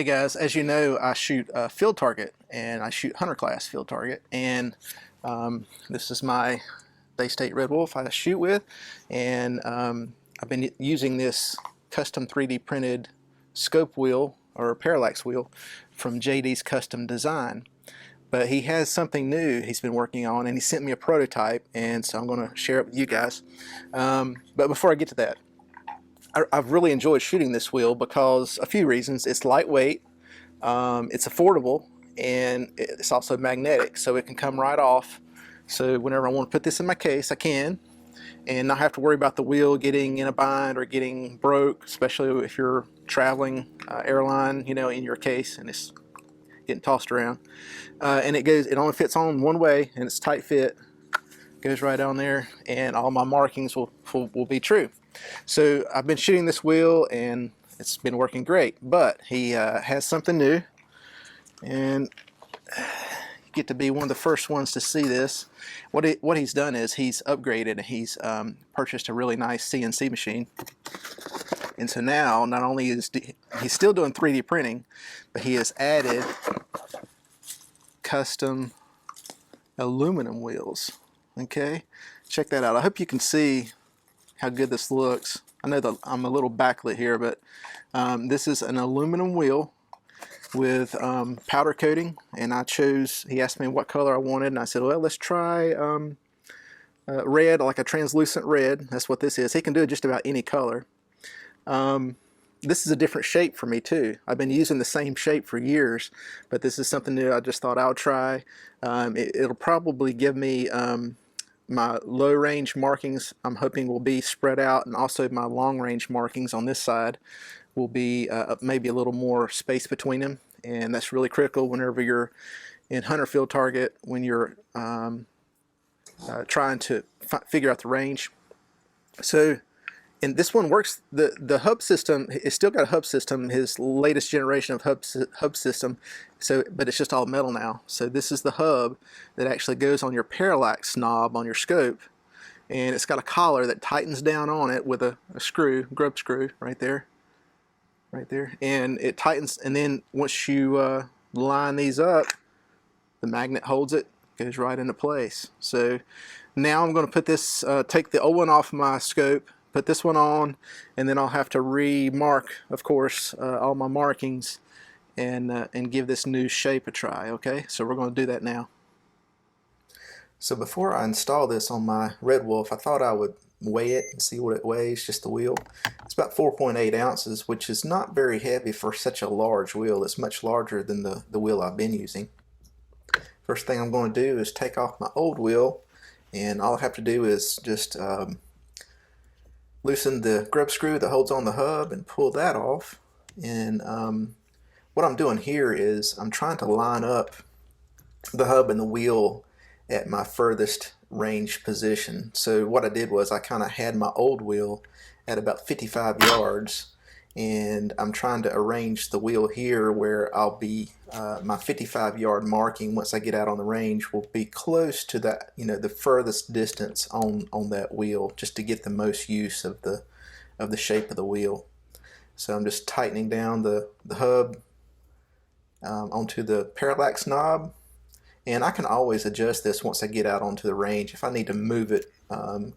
Hey guys, as you know, I shoot field target and I shoot hunter class field target, and this is my Bay State Red Wolf I shoot with, and I've been using this custom 3D printed scope wheel or parallax wheel from JD's Custom Design. But he has something new he's been working on, and he sent me a prototype, and so I'm going to share it with you guys. But before I get to that, I've really enjoyed shooting this wheel because a few reasons. It's lightweight, it's affordable, and it's also magnetic, so it can come right off. So whenever I want to put this in my case, I can, and not have to worry about the wheel getting in a bind or getting broke, especially if you're traveling airline, you know, in your case and it's getting tossed around. And it only fits on one way, and it's tight fit. Goes right on there, and all my markings will be true. So I've been shooting this wheel and it's been working great, but he has something new, and you get to be one of the first ones to see this. What he's done is he's upgraded, and he's purchased a really nice CNC machine. And so now not only is he's still doing 3D printing, but he has added custom aluminum wheels. Okay, check that out. I hope you can see how good this looks. I know that I'm a little backlit here, but this is an aluminum wheel with powder coating, and I chose, he asked me what color I wanted, and I said, well, let's try red, like a translucent red. That's what this is. He can do just about any color. This is a different shape for me too. I've been using the same shape for years, but this is something new I just thought I would try. It'll probably give me my low range markings, I'm hoping, will be spread out, and also my long range markings on this side will be maybe a little more space between them, and that's really critical whenever you're in hunter field target, when you're trying to figure out the range. So, and this one works, the hub system, it's still got a hub system, his latest generation of hub system, so, but it's just all metal now. So this is the hub that actually goes on your parallax knob on your scope, and it's got a collar that tightens down on it with a screw, grub screw, right there, and it tightens, and then once you line these up, the magnet holds it, goes right into place. So now I'm going to put this, take the old one off my scope, put this one on, and then I'll have to re-mark, of course, all my markings, and give this new shape a try. Okay, so we're going to do that now. So before I install this on my Red Wolf, I thought I would weigh it and see what it weighs, just the wheel. It's about 4.8 ounces, which is not very heavy for such a large wheel. It's much larger than the wheel I've been using. First thing I'm going to do is take off my old wheel, and all I have to do is just loosen the grub screw that holds on the hub and pull that off. And what I'm doing here is I'm trying to line up the hub and the wheel at my furthest range position. So what I did was I kind of had my old wheel at about 55 yards, and I'm trying to arrange the wheel here where I'll be my 55-yard marking once I get out on the range will be close to that, you know, the furthest distance on that wheel, just to get the most use of the shape of the wheel. So I'm just tightening down the hub onto the parallax knob, and I can always adjust this once I get out onto the range if I need to move it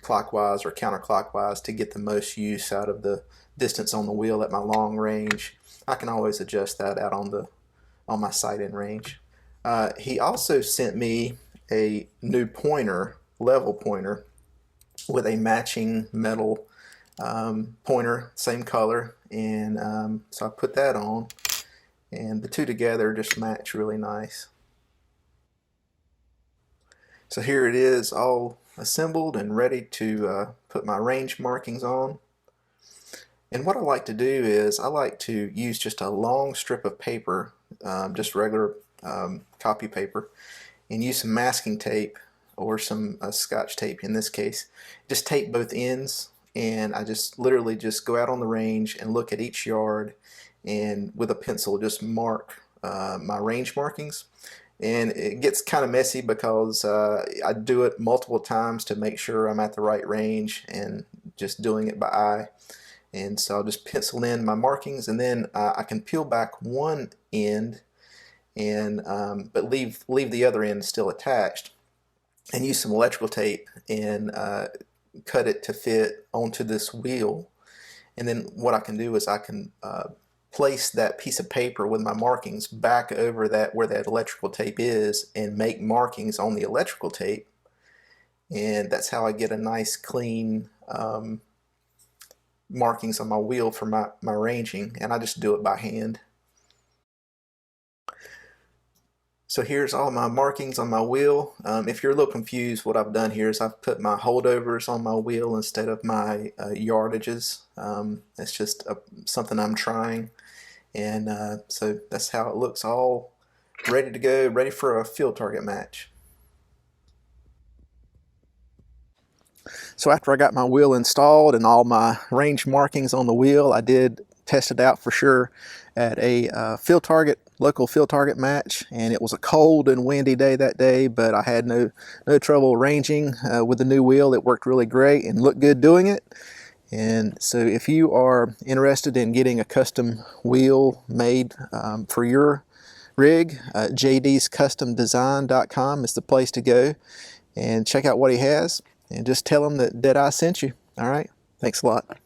clockwise or counterclockwise to get the most use out of the distance on the wheel at my long range. I can always adjust that out on my sight-in range. He also sent me a new pointer, level pointer, with a matching metal pointer, same color, and so I put that on, and the two together just match really nice. So here it is, all assembled and ready to put my range markings on. And what I like to do is I like to use just a long strip of paper, just regular copy paper, and use some masking tape or some scotch tape in this case. Just tape both ends, and I just literally just go out on the range and look at each yard, and with a pencil just mark my range markings. And it gets kind of messy because I do it multiple times to make sure I'm at the right range, and just doing it by eye. And so I'll just pencil in my markings, and then I can peel back one end and but leave the other end still attached, and use some electrical tape and cut it to fit onto this wheel. And then what I can do is I can place that piece of paper with my markings back over that where that electrical tape is, and make markings on the electrical tape. And that's how I get a nice clean markings on my wheel for my ranging, and I just do it by hand. So here's all my markings on my wheel. If you're a little confused, what I've done here is I've put my holdovers on my wheel instead of my yardages. It's just something I'm trying, and so that's how it looks, all ready to go, ready for a field target match. So after I got my wheel installed and all my range markings on the wheel, I did test it out for sure at a local field target match, and it was a cold and windy day that day, but I had no trouble ranging with the new wheel. It worked really great and looked good doing it. And so if you are interested in getting a custom wheel made for your rig, JD'sCustomDesign.com is the place to go and check out what he has, and just tell him that DeadEye sent you. All right, thanks a lot.